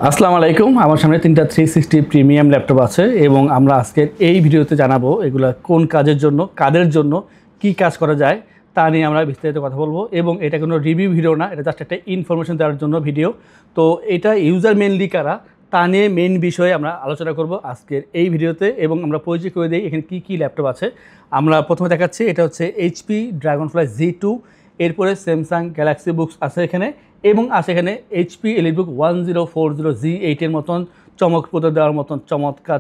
আসসালামু আলাইকুম। আমার সামনে 3টা 360 প্রিমিয়াম ল্যাপটপ আছে এবং আমরা আজকের এই ভিডিওতে জানাবো এগুলা কোন কাজের জন্য, কাদের জন্য, কি কাজ করা যায় তা নিয়ে আমরা বিস্তারিত কথা বলবো। এবং এটা কোনো রিভিউ ভিডিও না, এটা জাস্ট একটা ইনফরমেশন দেওয়ার জন্য ভিডিও। তো এটা ইউজার মেনলি কারা তা নিয়ে মেন বিষয়ে আমরা আলোচনা করব আজকের এই ভিডিওতে। এবং আমরা পরিচয় করে দিই এখানে কি কি ল্যাপটপ আছে। আমরা প্রথমে দেখাচ্ছি, এটা হচ্ছে HP ড্রাগনফ্লাই Z2, এরপরে স্যামসাং গ্যালাক্সি বুকস আছে এখানে, এবং আছে এখানে HP এলিটবুক 1040 G8 এর মতন চমকপ্রদ দেওয়ার মতন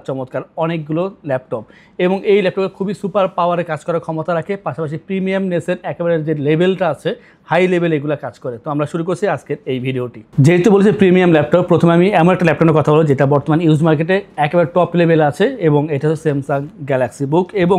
চমৎকার অনেকগুলো ল্যাপটপ। এবং এই ল্যাপটপে খুবই সুপার পাওয়ারে কাজ করার ক্ষমতা রাখে, পাশাপাশি প্রিমিয়ামনেসের একেবারে যে লেভেলটা আছে হাই লেভেল এগুলো কাজ করে। তো আমরা শুরু করছি আজকের এই ভিডিওটি। যেহেতু বলেছি প্রিমিয়াম ল্যাপটপ, প্রথমে আমি এমন একটা ল্যাপটপের কথা বলবো যেটা বর্তমান ইউজ মার্কেটে একেবারে টপ লেভেলে আছে, এবং এটা হচ্ছে স্যামসাং গ্যালাক্সি বুক। এবং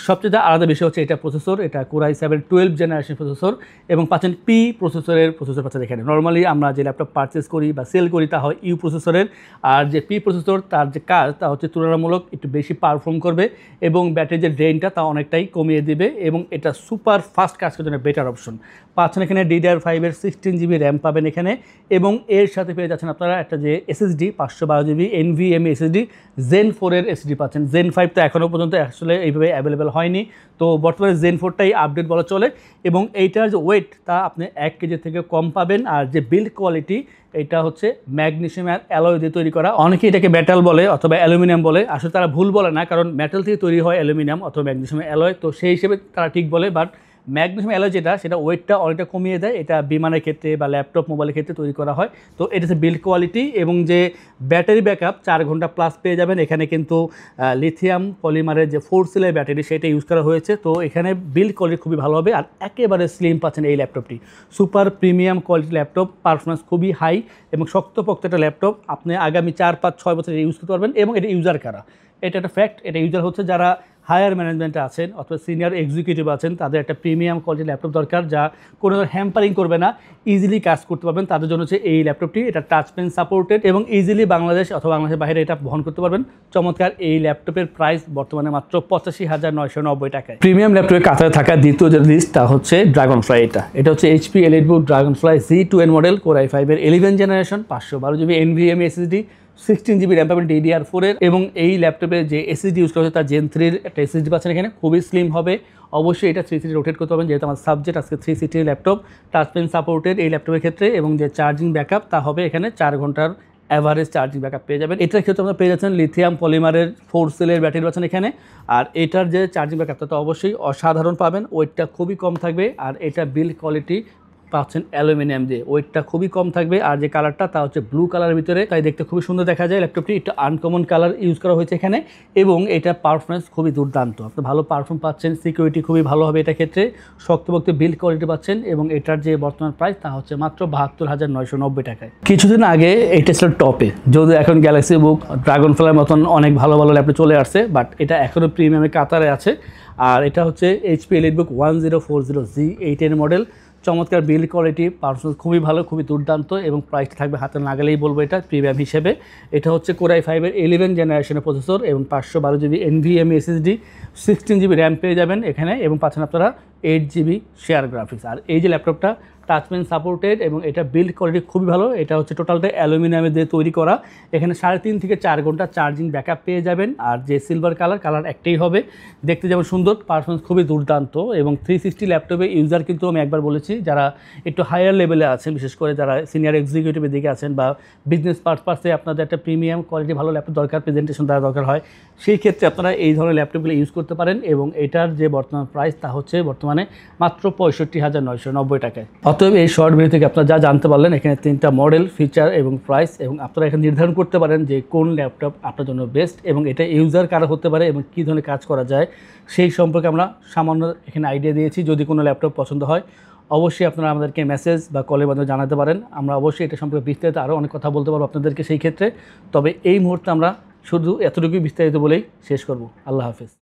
সবচেয়ে আলাদা বিষয় হচ্ছে এটা প্রসেসর, এটা Core i7 12th generation processor, এবং পাচ্ছেন পি প্রসেসর পাচ্ছেন এখানে। নর্মালি আমরা যে ল্যাপটপ পারচেস করি বা সেল করি তা হয় ইউ প্রসেসরের, আর যে পি প্রসেসর তার যে কাজ তা হচ্ছে তুলনামূলক একটু বেশি পারফর্ম করবে এবং ব্যাটারির যে ড্রেনটা তা অনেকটাই কমিয়ে দিবে, এবং এটা সুপার ফাস্ট কাজ করার জন্য বেটার অপশন পাচ্ছেন এখানে। DDR5-এর 16GB র্যাম পাবেন এখানে, এবং এর সাথে পেয়ে যাচ্ছেন আপনারা একটা যে SSD 512GB NVMe SSD Zen 4-এর SSD পাচ্ছেন। Zen 5 তো এখনও পর্যন্ত আসলে এইভাবে অ্যাভেলেবেল হয়নি, তো বর্তমানে Zen 4টাই আপডেট বলা চলে। এবং এইটার যে ওয়েট তা আপনি 1 কেজি থেকে কম পাবেন। আর যে বিল্ড কোয়ালিটি, এটা হচ্ছে ম্যাগনেসিয়াম অ্যালয় দিয়ে তৈরি করা। অনেকে এটাকে মেটাল বলে অথবা অ্যালুমিনিয়াম বলে, আসলে তারা ভুল বলে না, কারণ মেটাল থেকে তৈরি হয় অ্যালুমিনিয়াম অথবা ম্যাগনেসিয়াম অ্যালয়, তো সেই হিসেবে তারা ঠিক বলে। বাট ম্যাগনেসিয়াম অ্যালয় যেটা, সেটা ওয়েটটা অনেকটা কমিয়ে দেয়। এটা বিমানের ক্ষেত্রে বা ল্যাপটপ মোবাইলের ক্ষেত্রে তৈরি করা হয়। তো এটা হচ্ছে বিল্ড কোয়ালিটি। এবং যে ব্যাটারি ব্যাকআপ 4 ঘন্টা প্লাস পেয়ে যাবেন এখানে, কিন্তু লিথিয়াম পলিমারের যে 4 সেলের ব্যাটারি সেটা ইউজ করা হয়েছে। তো এখানে বিল্ড কোয়ালিটি খুবই ভালো হবে, আর একেবারে স্লিম পাচ্ছেন এই ল্যাপটপটি। Super premium quality laptop, performance খুবই হাই এবং শক্তপোক্ত একটা ল্যাপটপ। আপনি আগামী 4, 5, 6 বছর ইউজ করতে পারবেন। এবং এটা ইউজার কারা, এটা একটা ফ্যাক্ট। এটা ইউজার হচ্ছে যারা হায়ার ম্যানেজমেন্টে আছেন অথবা সিনিয়র এক্সিকিউটিভ আছেন, তাদের একটা প্রিমিয়াম কোয়ালিটির ল্যাপটপ দরকার যা কোনো হ্যাম্পারিং করবে না, ইজিলি কাজ করতে পারবেন, তাদের জন্য হচ্ছে এই ল্যাপটপটি। এটা টাচ পেন সাপোর্টেড এবং ইজিলি বাংলাদেশ অথবা বাংলাদেশের বাইরে এটা বহন করতে পারবেন। চমৎকার এই ল্যাপটপের প্রাইস বর্তমানে মাত্র 85,990 টাকায়। প্রিমিয়াম ল্যাপটপের কাতারে থাকা দ্বিতীয় যে লিস্ট তা হচ্ছে ড্রাগনফ্লাই। এটা হচ্ছে HP EliteBook Dragonfly Z2N model, Core i5-এর 11th generation, 512GB NVMe SSD, 16GB RAM পাবেন DDR4-এর। এবং এই ল্যাপটপে যে SSD ইউজ করা হচ্ছে তার Gen 3-এর একটা SSD পাচ্ছেন এখানে, খুবই স্লিম হবে। অবশ্যই এটা 360 রোটেট করতে পারবেন, যেহেতু আমার সাবজেক্ট আজকে 360 ল্যাপটপ। টাচ পেন সাপোর্টেড এই ল্যাপটপের ক্ষেত্রে, এবং যে চার্জিং ব্যাকআপ তা হবে এখানে 4 ঘন্টার অ্যাভারেজ চার্জিং ব্যাকআপ পেয়ে যাবেন। এটার ক্ষেত্রে আপনারা পেয়ে যাচ্ছেন লিথিয়াম পলিমারের 4 সেলের ব্যাটারি পাচ্ছেন এখানে। আর এটার যে চার্জিং ব্যাকআপটা তো অবশ্যই অসাধারণ পাবেন, ওয়েটটা খুবই কম থাকবে। আর এটা বিল্ড কোয়ালিটি পাচ্ছেন অ্যালুমিনিয়াম দিয়ে, ওয়েটটা খুবই কম থাকবে। আর যে কালারটা তা হচ্ছে ব্লু কালারের ভিতরে, তাই দেখতে খুবই সুন্দর দেখা যায়। ল্যাপটপটি একটা আনকমন কালার ইউজ করা হয়েছে এখানে, এবং এটা পারফরমেন্স খুবই দুর্দান্ত। আপনি ভালো পারফর্ম পাচ্ছেন, সিকিউরিটি খুবই ভালো হবে এটা ক্ষেত্রে, শক্তপোক্ত বিল্ড কোয়ালিটি পাচ্ছেন। এবং এটার যে বর্তমান প্রাইস তা হচ্ছে মাত্র 72,990 টাকায়। কিছুদিন আগে এটা ছিল টপে, যদিও এখন গ্যালাক্সি বুক ড্রাগনফ্লাইয়ের মতন অনেক ভালো ভালো ল্যাপটপ চলে আসছে, বাট এটা এখনও প্রিমিয়ামের কাতারে আছে। আর এটা হচ্ছে HP এলিটবুক 1040G8-এর মডেল। চমৎকার বিল্ড কোয়ালিটি, পারফরমেন্স খুবই ভালো, খুবই দুর্দান্ত, এবং প্রাইসটা থাকবে হাতে নাগালেই বলবো এটা প্রিমিয়াম হিসেবে। এটা হচ্ছে Core i5-এর 11th জেনারেশনের প্রসেসর, এবং 512GB NVMe SSD, 16GB RAM পেয়ে যাবেন এখানে, এবং পাচ্ছেন আপনারা 8GB শেয়ার গ্রাফিক্স। আর এই যে ল্যাপটপটা টাচ পেন সাপোর্টেড, এবং এটা বিল্ড কোয়ালিটি খুবই ভালো। এটা হচ্ছে টোটালটা অ্যালুমিনিয়ামে দিয়ে তৈরি করা। এখানে 3.5 থেকে 4 ঘন্টা চার্জিং ব্যাকআপ পেয়ে যাবেন। আর যে সিলভার কালার একটাই হবে, দেখতে যেমন সুন্দর, পারফরমেন্স খুবই দুর্দান্ত। এবং 360 ল্যাপটপে ইউজার কিন্তু আমি একবার বলেছি যারা একটু হায়ার লেভেলে আছেন, বিশেষ করে যারা সিনিয়র এক্সিকিউটিভের দিকে আছেন বা বিজনেস পারপাসে আপনাদের একটা প্রিমিয়াম কোয়ালিটি ভালো ল্যাপটপ দরকার, প্রেজেন্টেশন দেওয়া দরকার হয়, সেই ক্ষেত্রে আপনারা এই ধরনের ল্যাপটপগুলো ইউজ করতে পারেন। এবং এটার যে বর্তমান প্রাইস তা হচ্ছে বর্তমানে মাত্র 65,990 টাকায়। অতএব এই শর্ট ভিডিও থেকে আপনারা যা জানতে পারলেন, এখানে 3টা মডেল, ফিচার এবং প্রাইস, এবং আপনারা এখানে নির্ধারণ করতে পারেন যে কোন ল্যাপটপ আপনার জন্য বেস্ট, এবং এটা ইউজার কারা হতে পারে এবং কী ধরনের কাজ করা যায় সেই সম্পর্কে আমরা সামান্য এখানে আইডিয়া দিয়েছি। যদি কোনো ল্যাপটপ পছন্দ হয় অবশ্যই আপনারা আমাদেরকে মেসেজ বা কলের মাধ্যমে জানাতে পারেন। আমরা অবশ্যই এটা সম্পর্কে বিস্তারিত আরও অনেক কথা বলতে পারবো আপনাদেরকে সেই ক্ষেত্রে। তবে এই মুহূর্তে আমরা শুধু এতটুকুই বিস্তারিত বলেই শেষ করব। আল্লাহ হাফেজ।